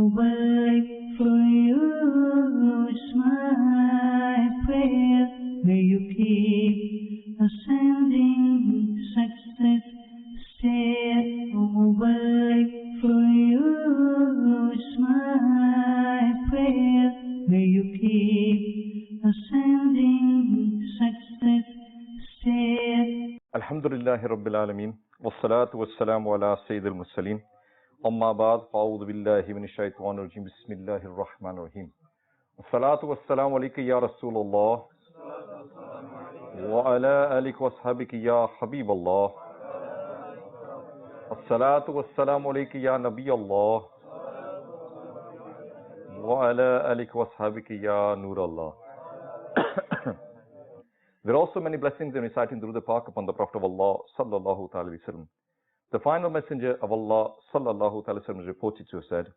beg for you, it's my prayer. May you keep ascending success. Stay, oh, beg for you, it's my prayer. May you keep ascending success. Stay. Alhamdulillahi Rabbil Alameen. Wassalatu wassalamu ala Sayyidil Mursaleen. Amma ba'd, fa'udhu billahi minash shaitanir rajim. Bismillahir Rahmanir Rahim. Wassalatu wassalamu alayka ya Rasulullah. Wa ala alika wa ashabika ya Habiballah. Wassalatu wassalamu alayka ya Nabiyallah. Wa ala alika wa ashabika ya Nurallah. There are also many blessings in reciting Durood Pak upon the Prophet of Allah sallallahu ta'ala wa sallam. The final messenger of Allah sallallahu ta'ala wa sallam is reported to have said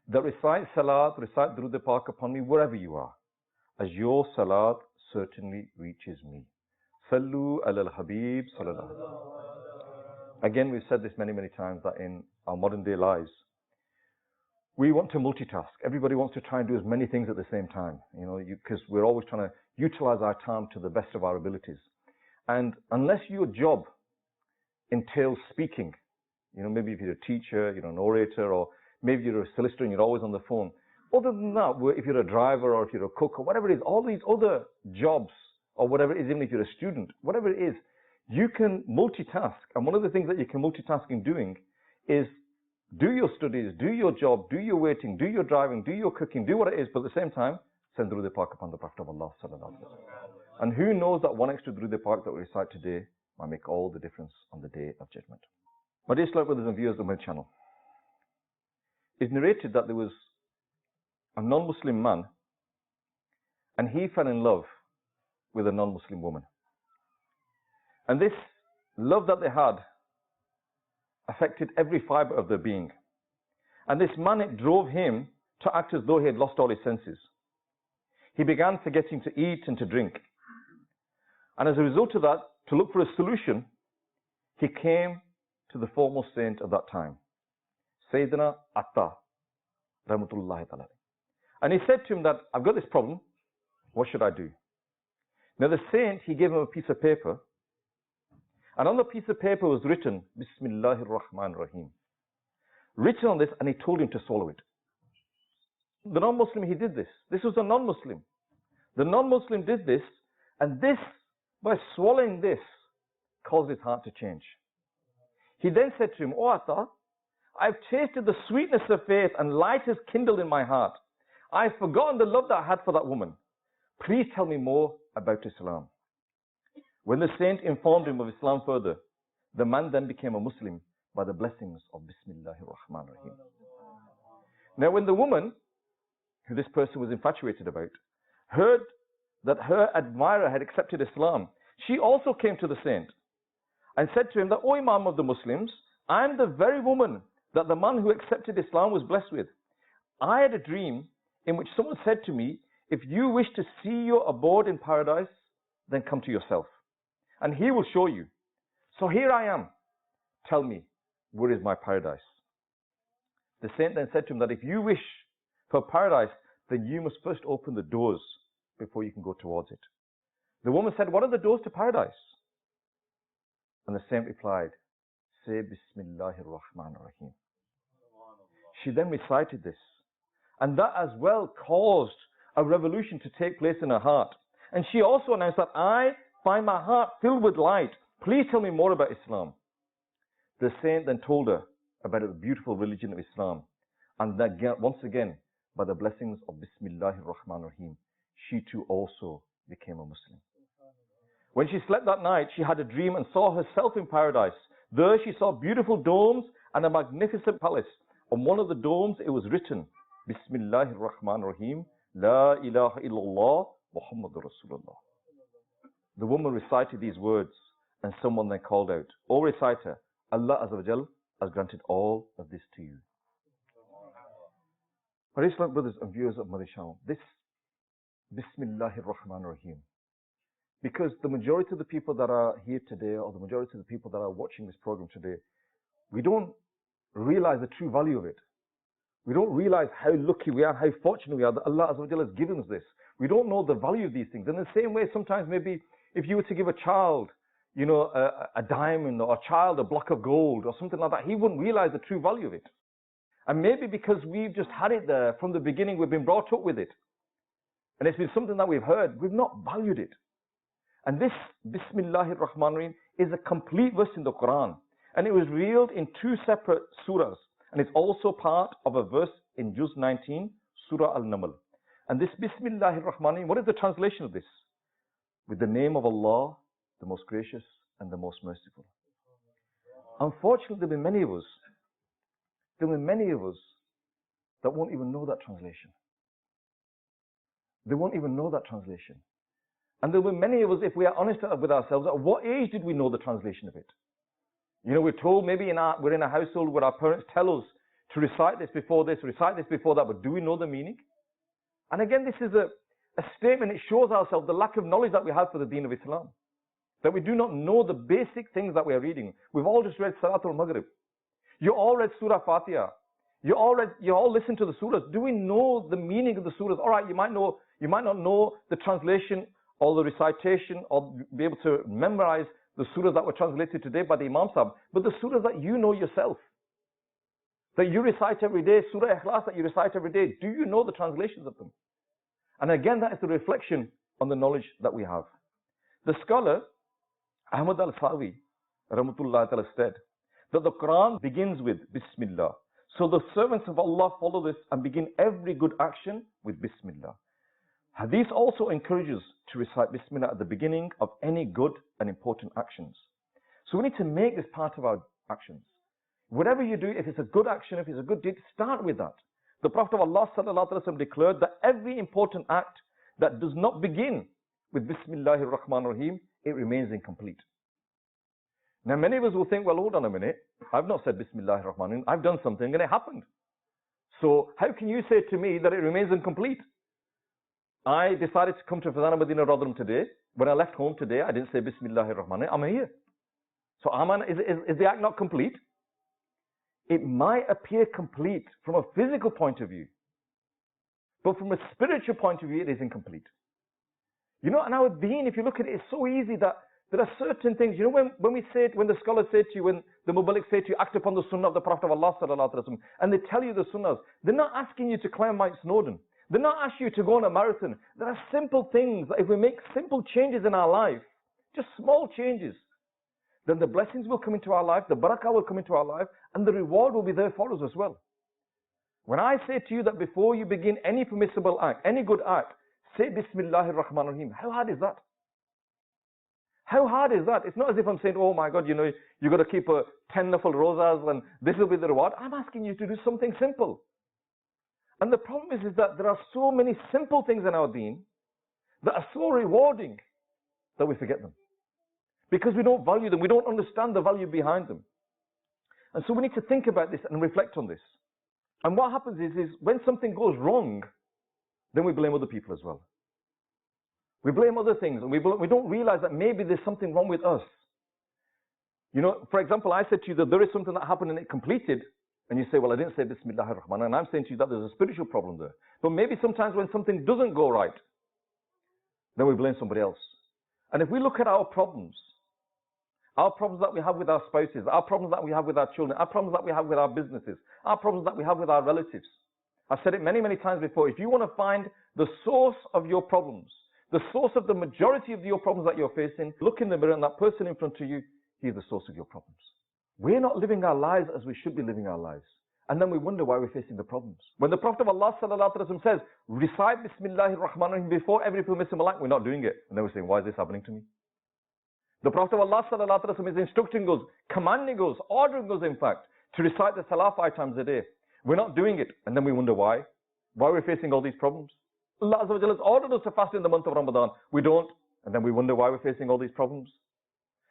that recite salat, recite Durood Pak upon me wherever you are, as your salat certainly reaches me. Sallu ala al-Habib sallallahu. Again, we've said this many times that in our modern day lives, we want to multitask. Everybody wants to try and do as many things at the same time, because we're always trying to utilize our time to the best of our abilities. And unless your job entails speaking, maybe if you're a teacher, you're an orator, or maybe you're a solicitor and you're always on the phone. Other than that, if you're a driver or if you're a cook or whatever it is, all these other jobs or whatever it is, even if you're a student, whatever it is, you can multitask. And one of the things that you can multitask in doing is do your studies, do your job, do your waiting, do your driving, do your cooking, do what it is, but at the same time, send Durood Pak upon the Prophet of Allah sallallahu alaihi wasallam. And who knows that one extra Durood Pak that we recite today might make all the difference on the Day of Judgment. My dear Islamic brothers and viewers of my channel, it's narrated that there was a non-Muslim man and he fell in love with a non-Muslim woman. And this love that they had affected every fiber of their being. And this man, it drove him to act as though he had lost all his senses. He began forgetting to eat and to drink. And as a result of that, to look for a solution, he came to the foremost saint of that time, Sayyidina Atta, rahmatullahi ta'ala. And he said to him that, I've got this problem, what should I do? Now the saint, he gave him a piece of paper, and on the piece of paper was written, Bismillahir Rahmanir Rahim. Written on this, and he told him to swallow it. The non-Muslim, he did this. This was a non-Muslim. The non-Muslim did this, and this, by swallowing this, caused his heart to change. He then said to him, O Atta, I've tasted the sweetness of faith and light has kindled in my heart. I've forgotten the love that I had for that woman. Please tell me more about Islam. When the saint informed him of Islam further, the man then became a Muslim by the blessings of Bismillahir Rahmanir Rahim. Now when the woman, who this person was infatuated about, heard that her admirer had accepted Islam, she also came to the saint and said to him that, O Imam of the Muslims, I am the very woman that the man who accepted Islam was blessed with. I had a dream in which someone said to me, if you wish to see your abode in paradise, then come to yourself, and he will show you. So here I am. Tell me, where is my paradise? The saint then said to him that if you wish for paradise, then you must first open the doors before you can go towards it. The woman said, what are the doors to paradise? And the saint replied, say Bismillahir Rahmanir Rahim. She then recited this, and that as well caused a revolution to take place in her heart. And she also announced that I find my heart filled with light. Please tell me more about Islam. The saint then told her about the beautiful religion of Islam. And that once again, by the blessings of Bismillahir Rahmanir Rahim, she too also became a Muslim. When she slept that night, she had a dream and saw herself in paradise. There she saw beautiful domes and a magnificent palace. On one of the domes it was written, Bismillahir Rahmanir Rahim, La ilaha illallah, Muhammadur Rasulullah. The woman recited these words, and someone then called out, O reciter, Allah Azza wa Jal has granted all of this to you. My Islamic brothers and viewers of Mother Channel, this Bismillahir Rahmanir Rahim, because the majority of the people that are here today, or the majority of the people that are watching this program today, we don't realize the true value of it. We don't realize how lucky we are, how fortunate we are that Allah Azza wa Jalla has given us this. We don't know the value of these things. In the same way, sometimes maybe if you were to give a child, a diamond, or a child a block of gold or something like that, he wouldn't realize the true value of it. And maybe because we've just had it there from the beginning, we've been brought up with it. And it's been something that we've heard, we've not valued it. And this Bismillahir Rahmanir Rahim is a complete verse in the Quran. And it was revealed in 2 separate surahs. And it's also part of a verse in Juz 19, Surah Al-Naml. And this Bismillahir Rahmanir Rahim, what is the translation of this? With the name of Allah, the most gracious and the most merciful. Unfortunately, there will be many of us that won't even know that translation. They won't even know that translation. And there will be many of us, if we are honest with ourselves, at what age did we know the translation of it? We're told maybe we're in a household where our parents tell us to recite this before this, recite this before that, but do we know the meaning? And again, this is a statement. It shows ourselves the lack of knowledge that we have for the Deen of Islam. That we do not know the basic things that we are reading. We've all just read Salatul Maghrib. You all read Surah Fatiha. You all listen to the surahs. Do we know the meaning of the surahs? All right, you might not know the translation or the recitation or be able to memorize the surahs that were translated today by the Imam Sahib, but the surahs that you know yourself, that you recite every day, Surah Ikhlas that you recite every day, do you know the translations of them? And again, that is the reflection on the knowledge that we have. The scholar, Ahmad al-Sawi, Rahmatullah Ta'ala, said that the Quran begins with Bismillah. So the servants of Allah follow this and begin every good action with Bismillah. Hadith also encourages to recite Bismillah at the beginning of any good and important actions. So we need to make this part of our actions. Whatever you do, if it's a good action, if it's a good deed, start with that. The Prophet of Allah Sallallahu Alaihi Wasallam declared that every important act that does not begin with Bismillahir Rahmanir Rahim, it remains incomplete. Now many of us will think, well, hold on a minute, I've not said Bismillahir Rahmanir Rahim, I've done something and it happened. So how can you say to me that it remains incomplete? I decided to come to Fazana Madina Radram today. When I left home today, I didn't say Bismillahir Rahmanir Rahim, I'm here. So is the act not complete? It might appear complete from a physical point of view, but from a spiritual point of view, it is incomplete. And our deen, if you look at it, it's so easy that there are certain things, when the scholars say to you, when the Mubalik say to you, act upon the sunnah of the Prophet of Allah Sallallahu Alaihi Wasallam, and they tell you the sunnahs, they're not asking you to climb Mount Snowdon. They're not asking you to go on a marathon. There are simple things that if we make simple changes in our life, just small changes, then the blessings will come into our life, the barakah will come into our life, and the reward will be there for us as well. When I say to you that before you begin any permissible act, any good act, say Bismillahir Rahmanir Rahim. How hard is that? How hard is that? It's not as if I'm saying, oh my God, you've got to keep 10 nafal rosas and this will be the reward. I'm asking you to do something simple. And the problem is that there are so many simple things in our deen that are so rewarding that we forget them. Because we don't value them, we don't understand the value behind them. And so we need to think about this and reflect on this. And what happens is when something goes wrong, then we blame other people as well. We blame other things, and we don't realize that maybe there's something wrong with us. For example, I said to you that there is something that happened and it completed, and you say, well, I didn't say Bismillahir Rahman, and I'm saying to you that there's a spiritual problem there. But maybe sometimes when something doesn't go right, then we blame somebody else. And if we look at our problems that we have with our spouses, our problems that we have with our children, our problems that we have with our businesses, our problems that we have with our relatives. I've said it many, many times before. If you want to find the source of your problems, the source of the majority of your problems that you're facing, look in the mirror and that person in front of you, he's the source of your problems. We're not living our lives as we should be living our lives. And then we wonder why we're facing the problems. When the Prophet of Allah Sallallahu Alaihi Wasallam says, recite Bismillahir Rahmanir Rahim before every permissible act, we're not doing it. And then we're saying, why is this happening to me? The Prophet of Allah Sallallahu Alaihi Wasallam is instructing us, commanding us, ordering us in fact, to recite the Salah 5 times a day. We're not doing it. And then we wonder why. Why we're facing all these problems. Allah Azza wa Jalla has ordered us to fast in the month of Ramadan. We don't. And then we wonder why we're facing all these problems.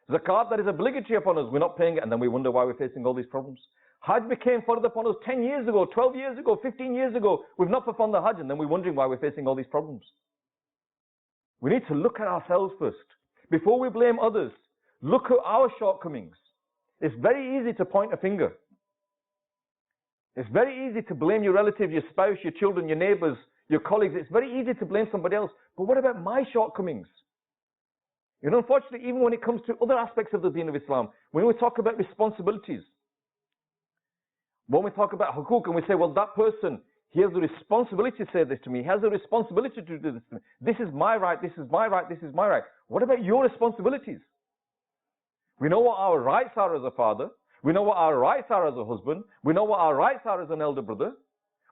Zakat that is obligatory upon us, we're not paying it. And then we wonder why we're facing all these problems. Hajj became farz upon us 10 years ago, 12 years ago, 15 years ago. We've not performed the Hajj. And then we're wondering why we're facing all these problems. We need to look at ourselves first. Before we blame others, look at our shortcomings. It's very easy to point a finger. It's very easy to blame your relative, your spouse, your children, your neighbors, your colleagues. It's very easy to blame somebody else. But what about my shortcomings? You know, unfortunately, even when it comes to other aspects of the deen of Islam, when we talk about responsibilities, when we talk about hukuk and we say, well, that person, he has the responsibility to say this to me. He has the responsibility to do this to me. This is my right, this is my right, this is my right. What about your responsibilities? We know what our rights are as a father. We know what our rights are as a husband. We know what our rights are as an elder brother.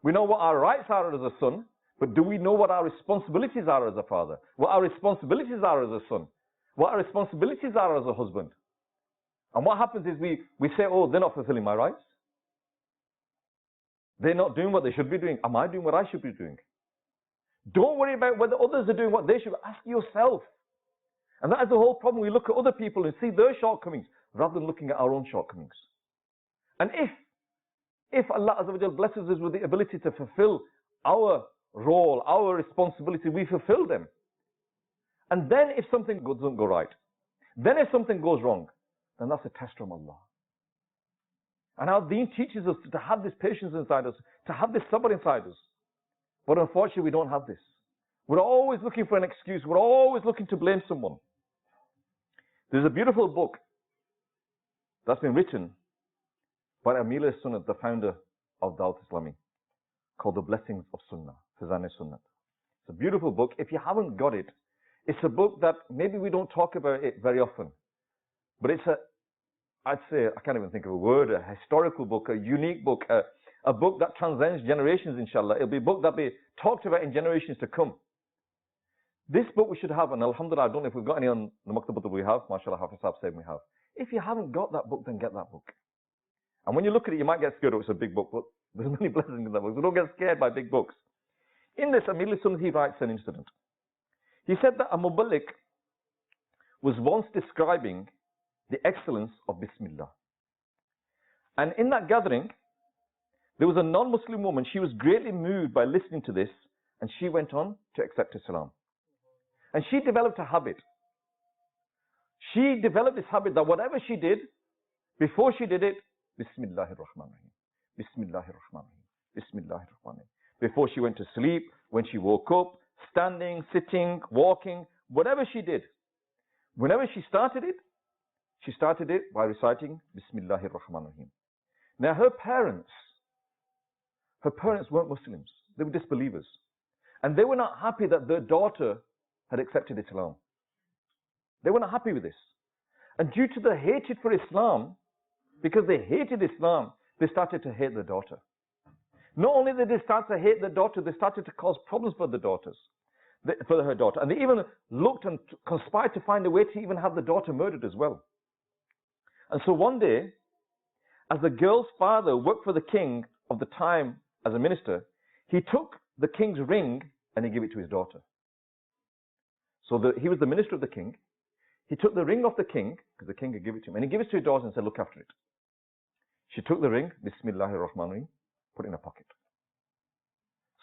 We know what our rights are as a son. But do we know what our responsibilities are as a father? What our responsibilities are as a son? What our responsibilities are as a husband? And what happens is we say, oh, they're not fulfilling my rights. They're not doing what they should be doing. Am I doing what I should be doing? Don't worry about whether others are doing what they should. Ask yourself. And that is the whole problem. We look at other people and see their shortcomings rather than looking at our own shortcomings. And if Allah Azza wa Jal blesses us with the ability to fulfill our role, our responsibility, we fulfill them. And then if something doesn't go right, then if something goes wrong, then that's a test from Allah. And our deen teaches us to have this patience inside us, to have this sabr inside us. But unfortunately, we don't have this. We're always looking for an excuse. We're always looking to blame someone. There's a beautiful book that's been written by Amir Sunnat, the founder of Dawat Islami, called The Blessings of Sunnah, Fazan Sunnat. It's a beautiful book. If you haven't got it, it's a book that maybe we don't talk about it very often. But it's I'd say, I can't even think of a word, a historical book, a unique book, a book that transcends generations, inshallah. It'll be a book that will be talked about in generations to come. This book we should have, and alhamdulillah, I don't know if we've got any on the maktabat that we have, mashallah, Hafiz Sahib said we have. If you haven't got that book, then get that book. And when you look at it, you might get scared, oh, it's a big book, but there's many blessings in that book. So don't get scared by big books. In this, Amir Sunnah, he writes an incident. He said that a muballigh was once describing the excellence of Bismillah. And in that gathering, there was a non-Muslim woman. She was greatly moved by listening to this, and she went on to accept Islam. And she developed a habit. She developed this habit that whatever she did, before she did it, Bismillahir Rahmanir Rahim, Bismillahir Rahmanir Rahim, Bismillahir Rahmanir Rahim. Before she went to sleep, when she woke up, standing, sitting, walking, whatever she did, whenever she started it by reciting Bismillahir Rahmanir Rahim. Now her parents weren't Muslims. They were disbelievers. And they were not happy that their daughter had accepted Islam. They were not happy with this. And due to the hatred for Islam, because they hated Islam, they started to hate their daughter. Not only did they start to hate their daughter, they started to cause problems for her daughter. And they even looked and conspired to find a way to even have the daughter murdered as well. And so one day, as the girl's father worked for the king of the time as a minister, he took the king's ring and he gave it to his daughter. So he was the minister of the king. He took the ring off the king, because the king had given it to him, and he gave it to his daughter and said, look after it. She took the ring, Bismillahir Rahmanir Rahim, put it in her pocket.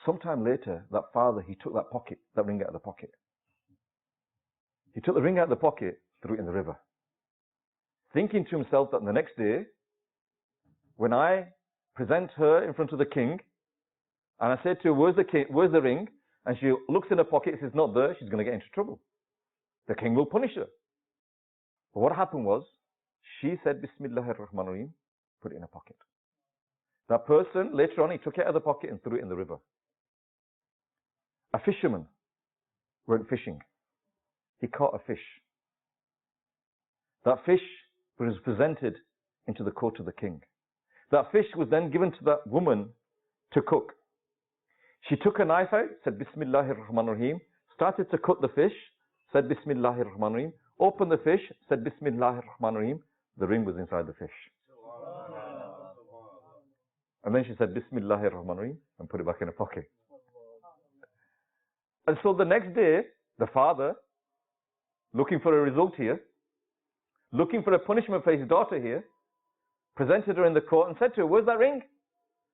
Sometime later, that father, he took that ring out of the pocket. He took the ring out of the pocket, threw it in the river. Thinking to himself that the next day, when I present her in front of the king, and I say to her, where's the ring? And she looks in her pocket, it's not there, she's going to get into trouble. The king will punish her. But what happened was, she said Bismillahir Rahmanir Rahim, put it in her pocket. That person, later on, he took it out of the pocket and threw it in the river. A fisherman went fishing. He caught a fish. That fish was presented into the court of the king. That fish was then given to that woman to cook. She took a knife out, said Bismillahir Rahmanir Rahim, started to cut the fish, said Bismillahir Rahmanir Rahim, opened the fish, said Bismillahir Rahmanir Rahim, the ring was inside the fish. And then she said Bismillahir Rahmanir Rahim and put it back in her pocket. And so the next day, the father, looking for a result here, looking for a punishment for his daughter here, presented her in the court and said to her, where's that ring?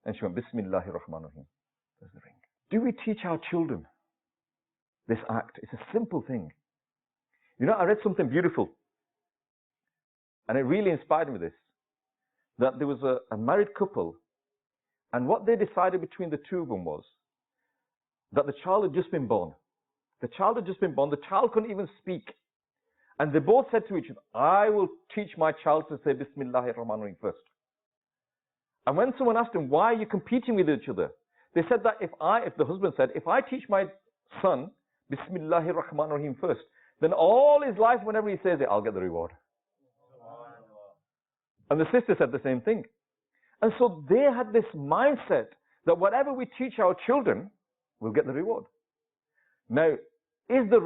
And she went, Bismillahir Rahmanir Rahim. There's the ring. Do we teach our children this act? It's a simple thing. You know, I read something beautiful, and it really inspired me this, that there was a married couple, And what they decided between the two of them was that the child had just been born. The child had just been born. The child couldn't even speak. And they both said to each other, I will teach my child to say Bismillahir Rahmanir Rahim first. And when someone asked him, why are you competing with each other? They said that if the husband said, if I teach my son Bismillahir Rahmanir Rahim first, then all his life, whenever he says it, I'll get the reward. And the sister said the same thing. And so they had this mindset that whatever we teach our children, we'll get the reward. Now, is the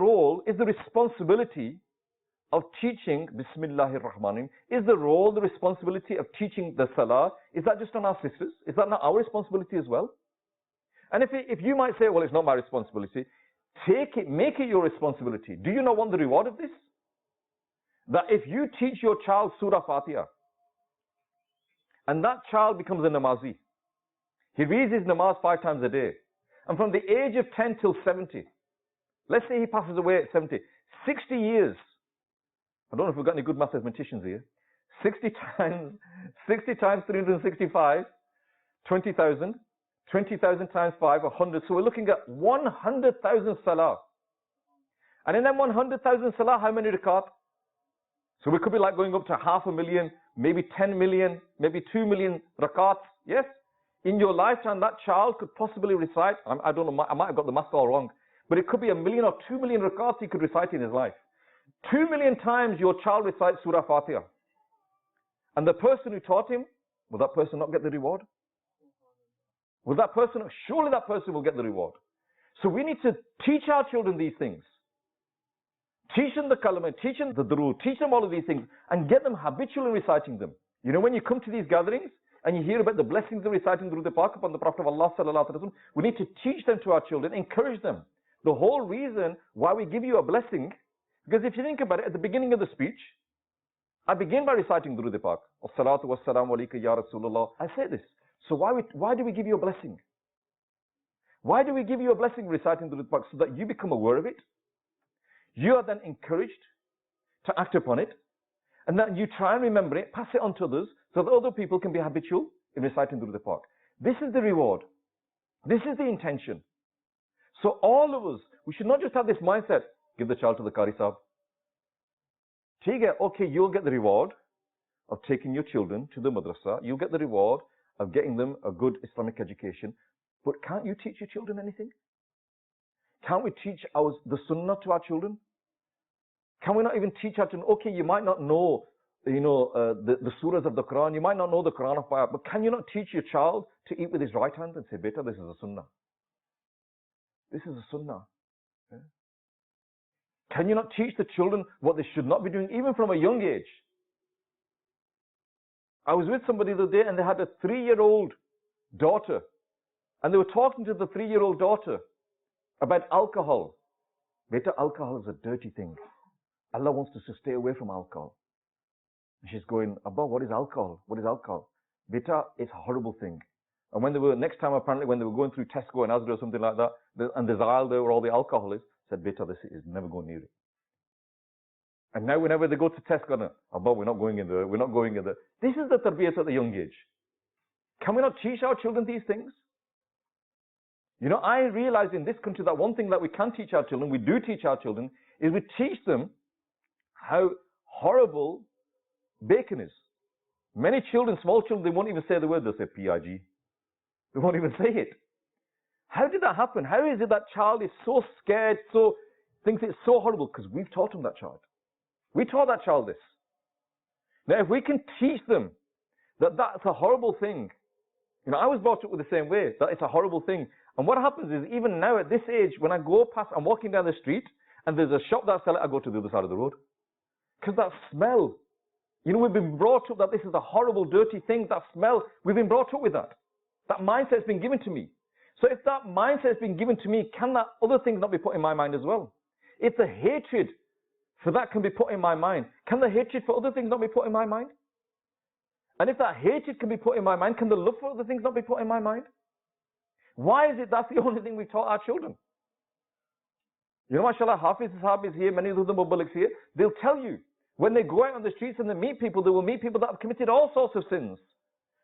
responsibility of teaching Bismillahir Rahmanir Rahim, is the responsibility of teaching the Salah, is that just on our sisters? Is that not our responsibility as well? And if you might say, well, it's not my responsibility, make it your responsibility. Do you not want the reward of this? That if you teach your child Surah Fatiha, and that child becomes a namazi, he reads his namaz 5 times a day, and from the age of 10 till 70, let's say he passes away at 70, 60 years, I don't know if we've got any good mathematicians here, 60 times 365, 20,000, 20,000 times 5, 100, so we're looking at 100,000 salah. And in that 100,000 salah, how many rakat? So we could be like going up to 500,000, maybe 10 million, maybe 2 million rakats. Yes? In your lifetime, that child could possibly recite, I don't know, I might have got the math all wrong, but it could be 1 million or 2 million rakats he could recite in his life. 2 million times your child recites Surah Fatiha. And the person who taught him, will that person not get the reward? Surely that person will get the reward. So we need to teach our children these things. Teach them the kalama, teach them the durood, teach them all of these things, and get them habitual in reciting them. You know, when you come to these gatherings, and you hear about the blessings of reciting Durood Pak upon the Prophet of Allah sallallahu alaihi wasallam, we need to teach them to our children, encourage them. The whole reason why we give you a blessing, because if you think about it, at the beginning of the speech, I begin by reciting Durood Pak. As-salatu was-salamu alayka ya Rasulullah. I say this. So why do we give you a blessing? Why do we give you a blessing reciting Durood Pak? So that you become aware of it. You are then encouraged to act upon it. And then you try and remember it, pass it on to others, so that other people can be habitual in reciting Durood Pak. This is the reward. This is the intention. So all of us, we should not just have this mindset, give the child to the Qari Sahib. Okay, you'll get the reward of taking your children to the madrasa. You'll get the reward of getting them a good Islamic education. But can't you teach your children anything? Can't we teach the sunnah to our children? Can we not even teach our children, okay, you might not know, the surahs of the Quran, you might not know the Quran of Bayat, but can you not teach your child to eat with his right hand and say, beta, this is a sunnah. This is a sunnah. Yeah? Can you not teach the children what they should not be doing, even from a young age? I was with somebody the other day and they had a 3-year-old daughter, and they were talking to the 3-year-old daughter about alcohol. Beta, alcohol is a dirty thing. Allah wants us to stay away from alcohol. And she's going, Abba, what is alcohol? What is alcohol? Beta, it's a horrible thing. And when they were, next time apparently, when they were going through Tesco and Asda or something like that, and there's an aisle there where all the alcohol is, said, Beta, this is never go near it. And now whenever they go to Tesco, Abba, we're not going in there, we're not going in there. This is the tarbiyat at a young age. Can we not teach our children these things? You know, I realize in this country that one thing that we can teach our children, we do teach our children, is we teach them how horrible bacon is. Many children, small children, they won't even say the word, they'll say P-I-G. They won't even say it. How did that happen? How is it that child is so scared, thinks it's so horrible? Because we've taught them that child. We taught that child this. Now, if we can teach them that that's a horrible thing, I was brought up with the same way, that it's a horrible thing. And what happens is, even now at this age, when I go past, I'm walking down the street, and there's a shop that sells it, I go to the other side of the road. Because that smell, we've been brought up that this is a horrible, dirty thing, that smell, we've been brought up with that. That mindset's been given to me. So if that mindset's been given to me, can that other things not be put in my mind as well? If the hatred for that can be put in my mind, can the hatred for other things not be put in my mind? And if that hatred can be put in my mind, can the love for other things not be put in my mind? Why is it that's the only thing we taught our children? MashaAllah, Hafiz Sahab is here, many of the Muballiks here, they'll tell you, when they go out on the streets and they will meet people that have committed all sorts of sins.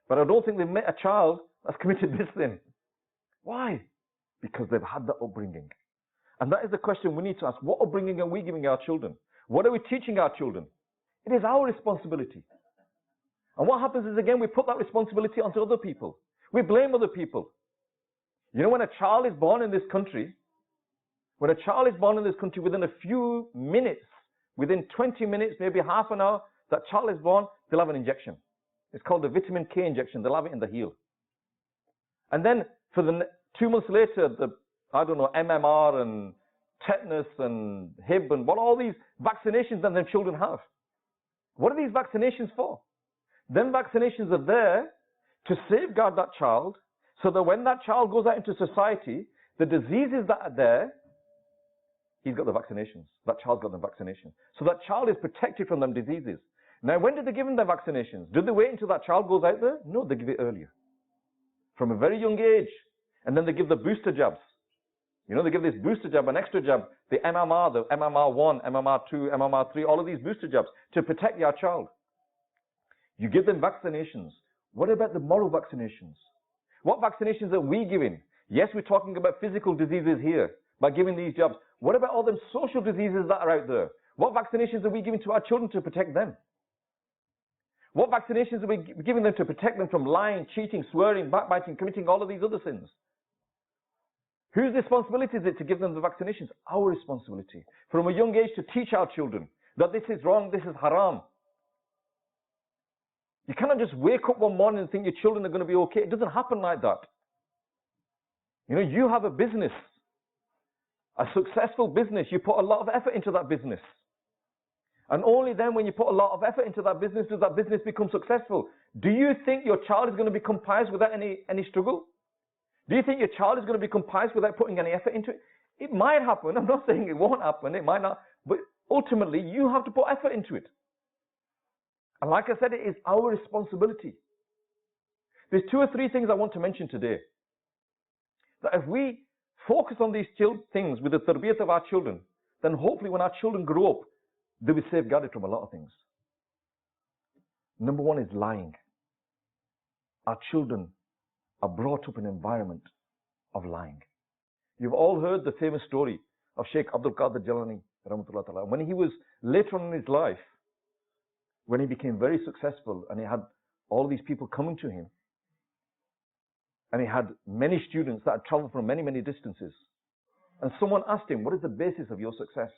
But I don't think they've met a child that's committed this sin. Why? Because they've had that upbringing. And that is the question we need to ask. What upbringing are we giving our children? What are we teaching our children? It is our responsibility. And what happens is, again, we put that responsibility onto other people. We blame other people. You know, when a child is born in this country, within a few minutes, within 20 minutes, maybe half an hour, that child is born, they'll have an injection. It's called the vitamin K injection. They'll have it in the heel. And then for the 2 months later, MMR and tetanus and Hib and what all these vaccinations that their children have. What are these vaccinations for? Them vaccinations are there to safeguard that child so that when that child goes out into society, the diseases that are there, he's got the vaccinations. That child's got the vaccination. So that child is protected from them diseases. Now, when did they give them their vaccinations? Did they wait until that child goes out there? No, they give it earlier. From a very young age. And then they give the booster jabs. You know, they give this booster jab, an extra jab, the MMR, the MMR1, MMR2, MMR3, all of these booster jabs to protect your child. You give them vaccinations. What about the moral vaccinations? What vaccinations are we giving? Yes, we're talking about physical diseases here by giving these jabs. What about all them social diseases that are out there? What vaccinations are we giving to our children to protect them? What vaccinations are we giving them to protect them from lying, cheating, swearing, backbiting, committing all of these other sins? Whose responsibility is it to give them the vaccinations? Our responsibility. From a young age to teach our children that this is wrong, this is haram. You cannot just wake up one morning and think your children are going to be okay. It doesn't happen like that. You know, you have a business, a successful business. You put a lot of effort into that business. And only then when you put a lot of effort into that business does that business become successful. Do you think your child is going to become pious without any struggle? Do you think your child is going to become pious without putting any effort into it? It might happen. I'm not saying it won't happen. It might not. But ultimately, you have to put effort into it. And like I said, it is our responsibility. There's 2 or 3 things I want to mention today. That if we focus on these things with the tarbiyat of our children, then hopefully when our children grow up, they'll be safeguarded from a lot of things. Number 1 is lying. Our children are brought up in an environment of lying. You've all heard the famous story of Sheikh Abdul Qadir Jilani, rahmatullah ta'ala. When he was later on in his life, when he became very successful and he had all these people coming to him, and he had many students that had traveled from many, many distances, and someone asked him, what is the basis of your success?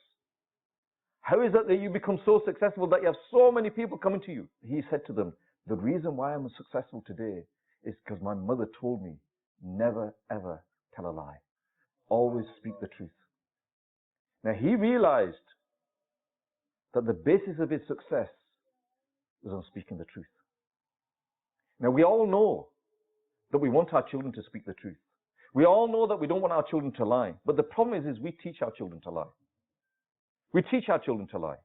How is it that you become so successful that you have so many people coming to you? He said to them, the reason why I'm successful today is because my mother told me, never ever tell a lie. Always speak the truth. Now he realized that the basis of his success was on speaking the truth. Now we all know that we want our children to speak the truth. We all know that we don't want our children to lie. But the problem is we teach our children to lie. We teach our children to lie.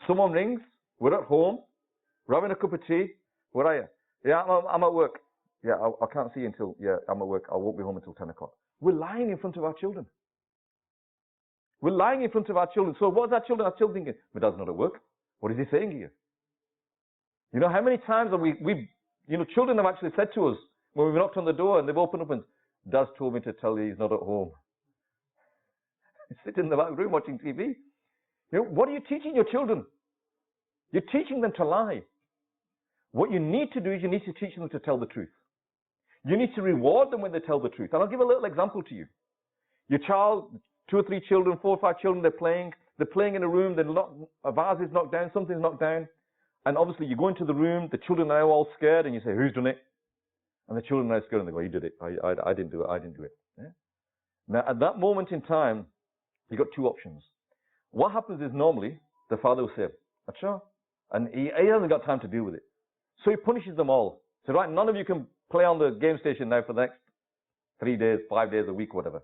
Someone rings, we're at home, we're having a cup of tea. Where are you? Yeah, I'm at work. Yeah, I can't see you until, yeah, I'm at work. I won't be home until 10 o'clock. We're lying in front of our children. We're lying in front of our children. So what's our children? Our children thinking, my dad's not at work. What is he saying here? You know, how many times have children have actually said to us, when we knocked on the door and they've opened up and, Dad's told me to tell you he's not at home. He's sitting in the back room watching TV. You know, what are you teaching your children? You're teaching them to lie. What you need to do is you need to teach them to tell the truth. You need to reward them when they tell the truth. And I'll give a little example to you. Your child, 2 or 3 children, 4 or 5 children, they're playing in a room, a vase is knocked down, something's knocked down. And obviously you go into the room, the children are all scared, and you say, who's done it? And the children are scared and they go, you did it. I didn't do it. I didn't do it. Yeah? Now, at that moment in time, you've got 2 options. What happens is normally the father will say, Acha, and he hasn't got time to deal with it. So he punishes them all. So, right, none of you can play on the game station now for the next 3 days, 5 days, a week, whatever.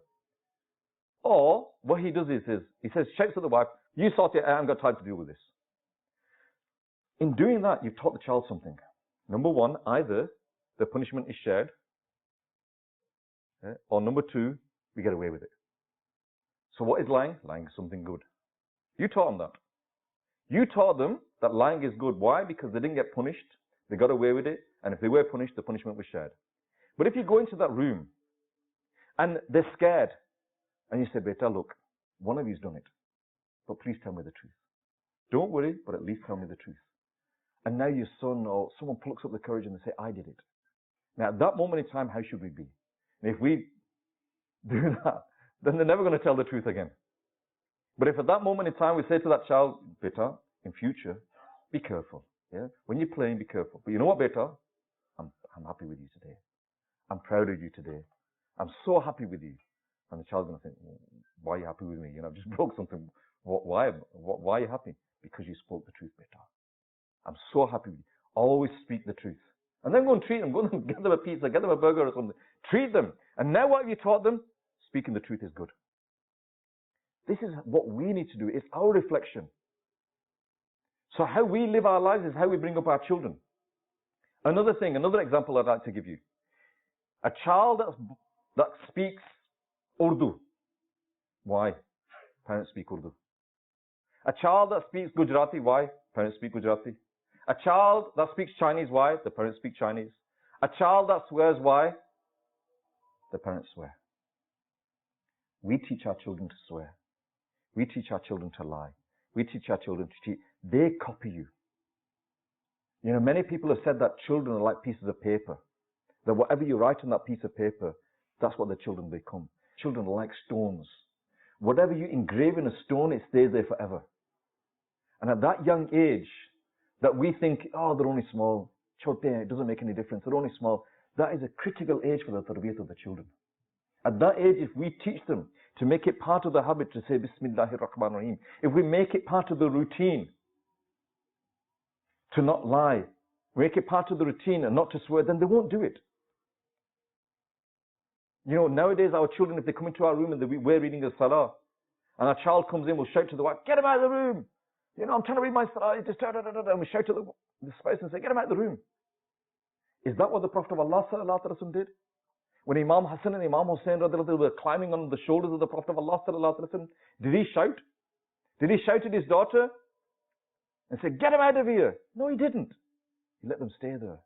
Or what he does is he says, shouts at the wife, you sort it out, I haven't got time to deal with this. In doing that, you've taught the child something. Number 1, either the punishment is shared, or number 2, we get away with it. So what is lying? Lying is something good. You taught them that. You taught them that lying is good. Why? Because they didn't get punished. They got away with it. And if they were punished, the punishment was shared. But if you go into that room and they're scared, and you say, Beta, look, one of you's done it, but please tell me the truth. Don't worry, but at least tell me the truth. And now your son or someone plucks up the courage and they say, I did it. Now, at that moment in time, how should we be? And if we do that, then they're never going to tell the truth again. But if at that moment in time we say to that child, Beta, in future, be careful. Yeah? When you're playing, be careful. But you know what, Beta? I'm happy with you today. I'm proud of you today. I'm so happy with you. And the child's going to think, why are you happy with me? I've just broke something. Why are you happy? Because you spoke the truth, Beta. I'm so happy with you. Always speak the truth. And then go and treat them. Go and get them a pizza, get them a burger or something. Treat them. And now what have you taught them? Speaking the truth is good. This is what we need to do. It's our reflection. So how we live our lives is how we bring up our children. Another example I'd like to give you. A child that speaks Urdu. Why? Parents speak Urdu. A child that speaks Gujarati. Why? Parents speak Gujarati. A child that speaks Chinese. Why? The parents speak Chinese. A child that swears. Why? The parents swear. We teach our children to swear. We teach our children to lie. We teach our children to cheat. They copy you. Many people have said that children are like pieces of paper. That whatever you write on that piece of paper, that's what the children become. Children are like stones. Whatever you engrave in a stone, it stays there forever. And at that young age, that we think, oh, they're only small. Chote, it doesn't make any difference. They're only small. That is a critical age for the tarbiyat of the children. At that age, if we teach them to make it part of the habit to say Bismillahir Rahmanir Rahim, if we make it part of the routine to not lie, make it part of the routine and not to swear, then they won't do it. Nowadays our children, if they come into our room and we're reading the salah, and a child comes in, we'll shout to the wife, get him out of the room. I'm trying to read my salah, just and we shout to the spouse and say, get him out of the room. Is that what the Prophet of Allah sallallahu alaihi wasallam did? When Imam Hassan and Imam Hussain were climbing on the shoulders of the Prophet of Allah sallallahu alaihi wasallam, did he shout? Did he shout at his daughter and say, get him out of here? No, he didn't. He let them stay there.